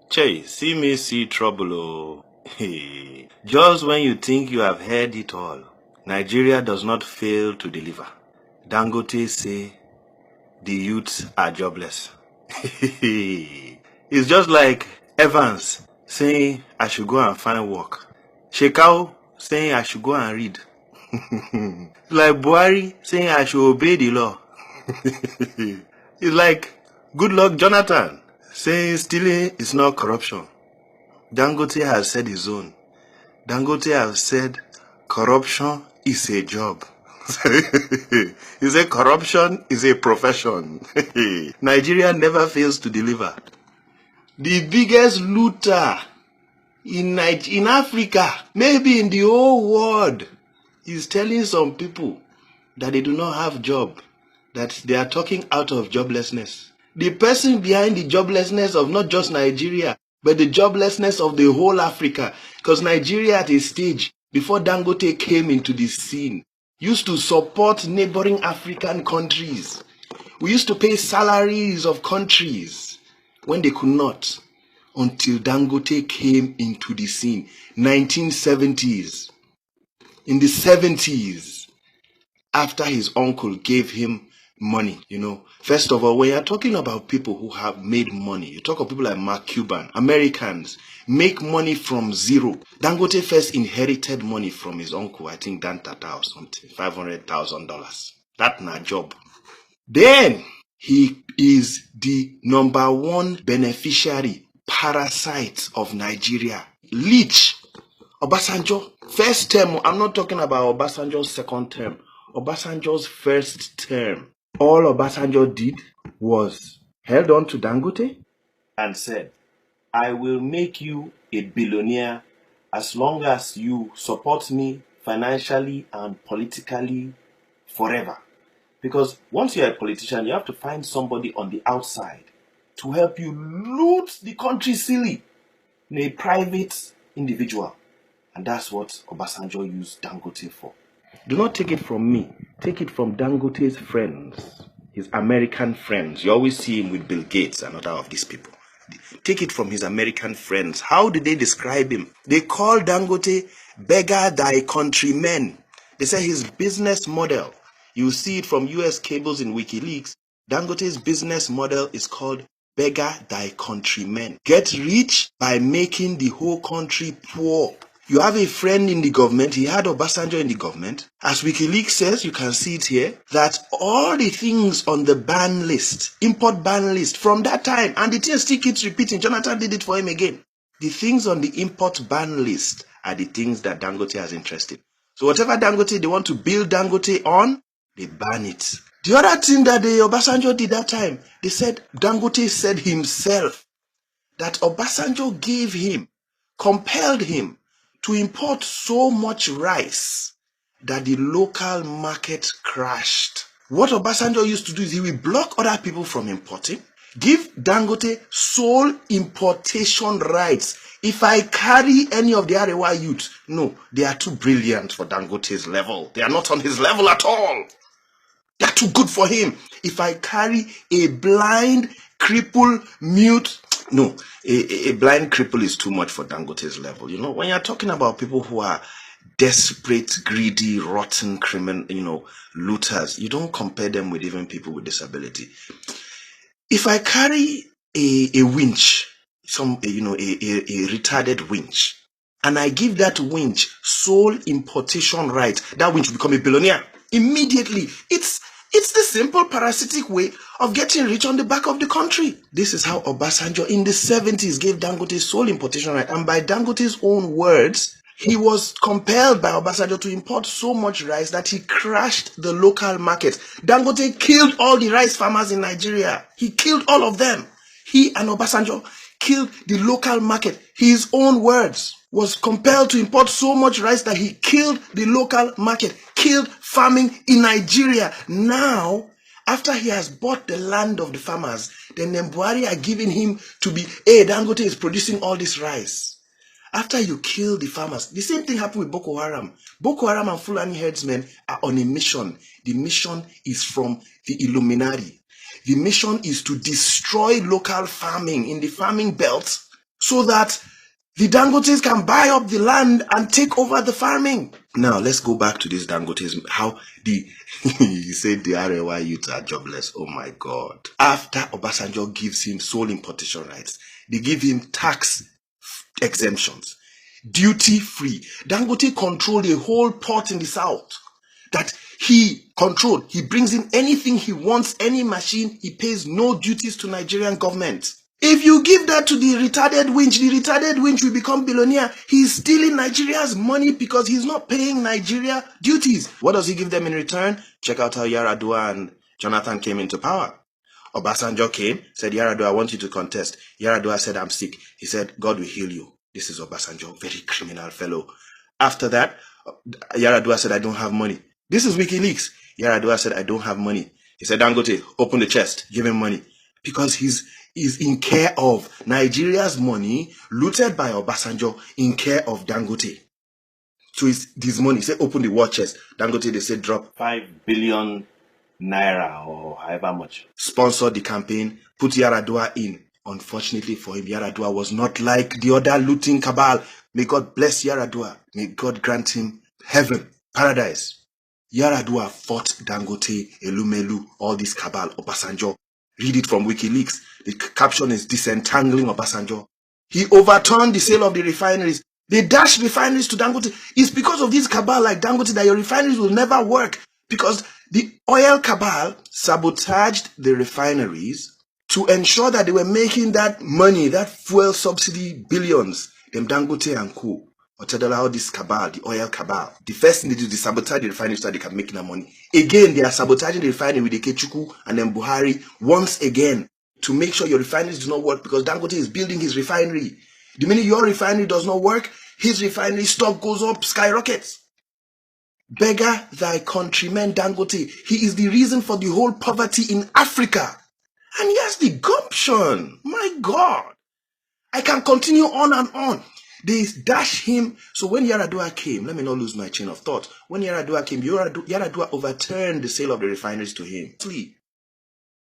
Che, see me see trouble, oh. Hey. Just when you think you have heard it all, Nigeria does not fail to deliver. Dangote say the youths are jobless. It's just like Evans saying I should go and find work. Shekau saying I should go and read. Like Buhari saying I should obey the law. It's like good luck Jonathan saying stealing is not corruption. Dangote has said his own. Dangote has said corruption is a job. He said corruption is a profession. Nigeria never fails to deliver. The biggest looter in Africa, maybe in the whole world, is telling some people that they do not have job, that they are talking out of joblessness. The person behind the joblessness of not just Nigeria, but the joblessness of the whole Africa, because Nigeria at a stage before Dangote came into the scene used to support neighboring African countries. We used to pay salaries of countries when they could not, until Dangote came into the scene. 1970s. In the 70s, after his uncle gave him money, First of all, when you're talking about people who have made money, you talk of people like Mark Cuban, Americans, make money from zero. Dangote first inherited money from his uncle, I think Dan Tata or something, $500,000. That's not a job. Then, he is the number one beneficiary, parasite of Nigeria. Leech. Obasanjo, first term, I'm not talking about Obasanjo's second term. Obasanjo's first term. All Obasanjo did was held on to Dangote and said, I will make you a billionaire as long as you support me financially and politically forever. Because once you're a politician, you have to find somebody on the outside to help you loot the country silly in a private individual. And that's what Obasanjo used Dangote for. Do not take it from me. Take it from Dangote's friends, his American friends. You always see him with Bill Gates and other of these people. Take it from his American friends. How did they describe him? They call Dangote beggar thy countrymen. They say his business model, you see it from US cables in WikiLeaks, Dangote's business model is called beggar thy countrymen. Get rich by making the whole country poor. You have a friend in the government, he had Obasanjo in the government. As WikiLeaks says, you can see it here, that all the things on the ban list, import ban list from that time, and the thing still keeps repeating, Jonathan did it for him again. The things on the import ban list are the things that Dangote has interested. So whatever Dangote they want to build Dangote on, they ban it. The other thing that the Obasanjo did that time, they said, Dangote said himself that Obasanjo gave him, compelled him to import so much rice that the local market crashed. What Obasanjo used to do is he will block other people from importing, give Dangote sole importation rights. If I carry any of the Arewa youth, no, they are too brilliant for Dangote's level. They are not on his level at all. They are too good for him. If I carry a blind, cripple, mute, no, a blind cripple is too much for Dangote's level. When you're talking about people who are desperate, greedy, rotten criminal, looters, you don't compare them with even people with disability. If I carry a winch, a retarded winch, and I give that winch sole importation right, that winch will become a billionaire immediately. It's the simple parasitic way of getting rich on the back of the country. This is how Obasanjo in the 70s gave Dangote sole importation right. And by Dangote's own words, he was compelled by Obasanjo to import so much rice that he crashed the local market. Dangote killed all the rice farmers in Nigeria. He killed all of them. He and Obasanjo killed the local market. His own words, was compelled to import so much rice that he killed the local market, killed farming in Nigeria. Now, after he has bought the land of the farmers, then Buhari are giving him to be, hey, Dangote is producing all this rice. After you kill the farmers, the same thing happened with Boko Haram. Boko Haram and Fulani herdsmen are on a mission. The mission is from the Illuminati. The mission is to destroy local farming in the farming belt so that the Dangotes can buy up the land and take over the farming. Now, let's go back to this Dangotes. How he said the RLY youths are jobless. Oh my God. After Obasanjo gives him sole importation rights, they give him tax exemptions, duty free. Dangote controlled a whole port in the south that he controlled. He brings in anything he wants, any machine. He pays no duties to Nigerian government. If you give that to the retarded winch will become billionaire. He's stealing Nigeria's money because he's not paying Nigeria duties. What does he give them in return? Check out how Yaradua and Jonathan came into power. Obasanjo came, said, Yaradua, I want you to contest. Yaradua said, I'm sick. He said, God will heal you. This is Obasanjo, very criminal fellow. After that, Yaradua said, I don't have money. This is WikiLeaks. Yaradua said, I don't have money. He said, Dangote, open the chest, give him money. Because he's in care of Nigeria's money looted by Obasanjo in care of Dangote. So it's this money. He said, open the war chest. Dangote, they said, drop 5 billion naira or however much. Sponsor the campaign, put Yaradua in. Unfortunately for him, Yaradua was not like the other looting cabal. May God bless Yaradua. May God grant him heaven, paradise. Yaradua fought Dangote, Elumelu, all this cabal, Obasanjo. Read it from WikiLeaks. The caption is disentangling Obasanjo. He overturned the sale of the refineries. They dashed refineries to Dangote. It's because of this cabal like Dangote that your refineries will never work. Because the oil cabal sabotaged the refineries to ensure that they were making that money, that fuel subsidy billions. Them Dangote and co. Or tell how this cabal, the oil cabal. The first thing they do is sabotage the refinery so that they can make that money. Again, they are sabotaging the refinery with the Kechuku and then Buhari once again to make sure your refineries do not work because Dangote is building his refinery. The minute your refinery does not work, his refinery stock goes up, skyrockets. Beggar thy countrymen, Dangote. He is the reason for the whole poverty in Africa. And he has the gumption. My God. I can continue on and on. They dash him. So when Yaradua came, let me not lose my chain of thought. When Yaradua came, Yaradua overturned the sale of the refineries to him.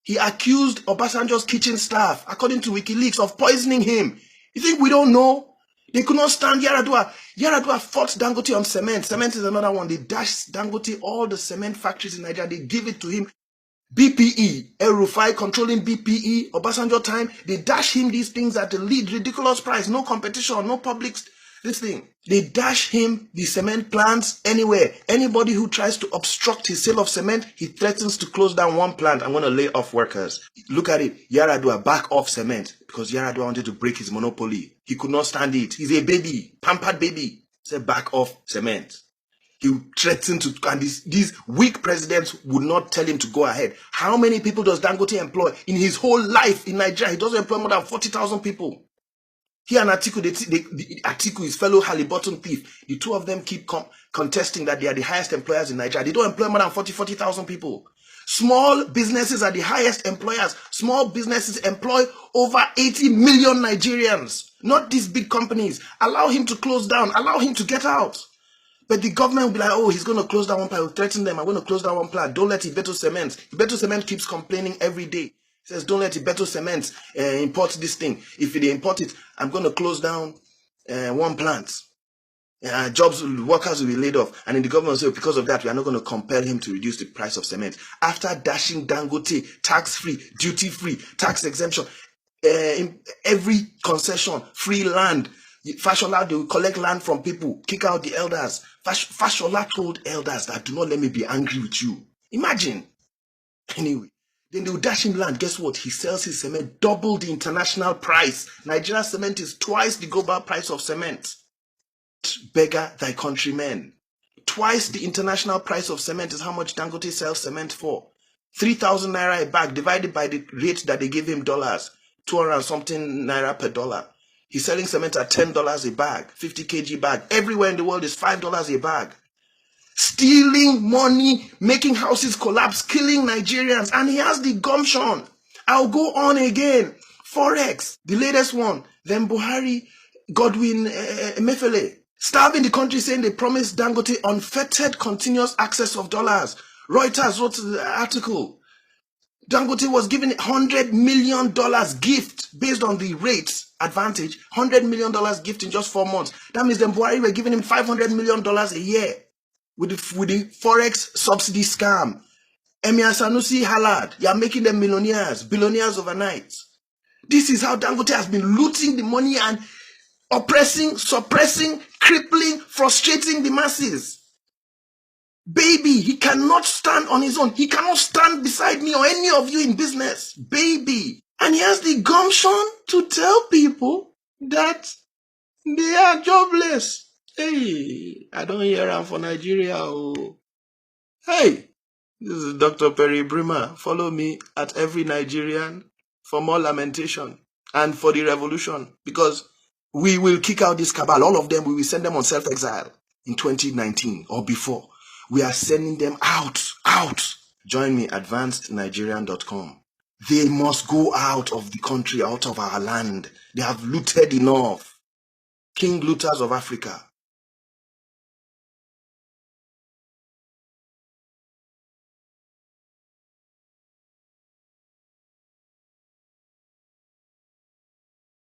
He accused Obasanjo's kitchen staff, according to WikiLeaks, of poisoning him. You think we don't know? They could not stand Yaradua. Yaradua fought Dangote on cement. Cement is another one. They dashed Dangote all the cement factories in Nigeria. They give it to him. BPE, El Rufai controlling BPE, Obasanjo time, they dash him these things at a ridiculous price, no competition, no public, this thing. They dash him the cement plants anywhere. Anybody who tries to obstruct his sale of cement, he threatens to close down one plant. I'm going to lay off workers. Look at it. Yaradua back off cement because Yaradua wanted to break his monopoly. He could not stand it. He's a baby, pampered baby. He said back off cement. He threatened to, and these weak presidents would not tell him to go ahead. How many people does Dangote employ in his whole life in Nigeria? He doesn't employ more than 40,000 people. He and Atiku, Atiku, his fellow Halliburton thief, the two of them keep contesting that they are the highest employers in Nigeria. They don't employ more than 40,000 people. Small businesses are the highest employers. Small businesses employ over 80 million Nigerians, not these big companies. Allow him to close down. Allow him to get out. But the government will be like, oh, he's going to close down one plant. We'll threaten them. I'm going to close down one plant. Don't let Ibeto Cement. Ibeto Cement keeps complaining every day. He says, don't let Ibeto Cement import this thing. If they import it, I'm going to close down one plant. Workers will be laid off. And then the government will say, because of that, we are not going to compel him to reduce the price of cement. After dashing Dangote, tax-free, duty-free, tax exemption, in every concession, free land, Fashola, they will collect land from people, kick out the elders. Fashola told elders that do not let me be angry with you. Imagine. Anyway, then they will dash him land. Guess what? He sells his cement double the international price. Nigerian cement is twice the global price of cement. Beggar thy countrymen. Twice the international price of cement is how much Dangote sells cement for. 3,000 naira a bag divided by the rate that they give him dollars. 200 and something naira per dollar. He's selling cement at $10 a bag, 50 kg bag. Everywhere in the world is $5 a bag. Stealing money, making houses collapse, killing Nigerians. And he has the gumption. I'll go on again. Forex, the latest one. Then Buhari, Godwin Emefiele. Starving the country saying they promised Dangote unfettered continuous access of dollars. Reuters wrote the article. Dangote was given $100 million gift based on the rates advantage. $100 million gift in just 4 months. That means the Buhari were giving him $500 million a year with the Forex subsidy scam. Emir Sanusi Halad, you are making them millionaires, billionaires overnight. This is how Dangote has been looting the money and oppressing, suppressing, crippling, frustrating the masses. Baby, he cannot stand on his own. He cannot stand beside me or any of you in business. Baby. And he has the gumption to tell people that they are jobless. Hey, I don't hear him for Nigeria. Oh. Hey, this is Dr. Perry Brimmer. Follow me at Every Nigerian for more lamentation and for the revolution, because we will kick out this cabal. All of them, we will send them on self-exile in 2019 or before. We are sending them out. Join me, advancednigerian.com. They must go out of the country, out of our land. They have looted enough. King looters of Africa.